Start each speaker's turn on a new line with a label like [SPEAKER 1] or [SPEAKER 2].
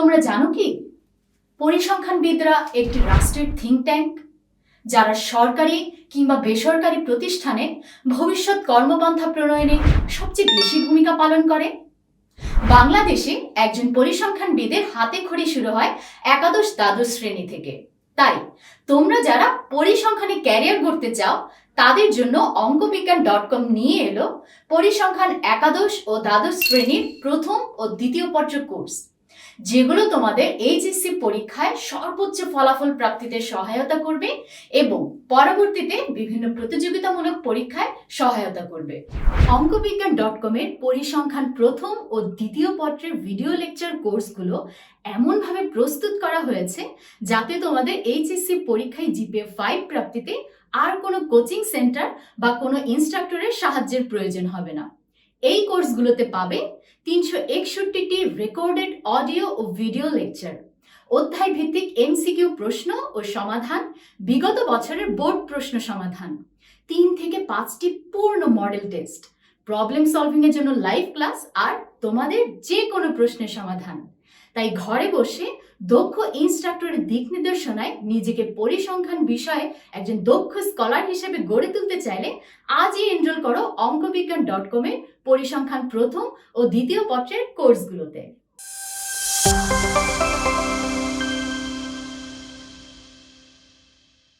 [SPEAKER 1] তোমরা জানো কি পরিসংখ্যানবিদরা একটি রাষ্ট্রের থিঙ্ক ট্যাঙ্ক, যারা সরকারি কিংবা বেসরকারি প্রতিষ্ঠানে ভবিষ্যৎ কর্মপন্থা প্রণয়নে সবচেয়ে বেশি ভূমিকা পালন করে। বাংলাদেশে একজন পরিসংখ্যানবিদের হাতে খড়ি শুরু হয় একাদশ দ্বাদশ শ্রেণী থেকে। তাই তোমরা যারা পরিসংখ্যানে ক্যারিয়ার গড়তে চাও তাদের জন্য OngkoBiggan.com নিয়ে এলো পরিসংখ্যান একাদশ ও দ্বাদশ শ্রেণীর প্রথম ও দ্বিতীয় পত্র কোর্স, যেগুলো তোমাদের এইচএসসি পরীক্ষায় সর্বোচ্চ ফলাফল প্রাপ্তিতে সহায়তা করবে এবং পরবর্তীতে বিভিন্ন প্রতিযোগিতামূলক পরীক্ষায় সহায়তা করবে। OngkoBiggan.com এর পরিসংখ্যান প্রথম ও দ্বিতীয় পত্রের ভিডিও লেকচার কোর্সগুলো এমনভাবে প্রস্তুত করা হয়েছে যাতে তোমাদের এইচএসসি পরীক্ষায় জিপিএ 5 প্রাপ্তিতে আর কোনো কোচিং সেন্টার বা কোনো ইনস্ট্রাক্টরের সাহায্যের প্রয়োজন হবে না। এই কোর্সগুলোতে পাবে 361টি রেকর্ডেড অডিও ও ভিডিও লেকচার, অধ্যায় ভিত্তিক এমসিকিউ প্রশ্ন ও সমাধান, বিগত বছরের বোর্ড প্রশ্ন সমাধান, 3 থেকে 5টি পূর্ণ মডেল টেস্ট, প্রবলেম সলভিং এর জন্য লাইভ ক্লাস আর তোমাদের যে কোনো প্রশ্নের সমাধান। তাই ঘরে বসে দক্ষ ইনস্ট্রাক্টরের দিক নির্দেশনায় নিজেকে পরিসংখ্যান বিষয়ে একজন দক্ষ স্কলার হিসেবে গড়ে তুলতে চাইলে আজই এনরোল করো OngkoBiggan.com এর পরিসংখ্যান প্রথম ও দ্বিতীয় পত্রের কোর্সগুলোতে।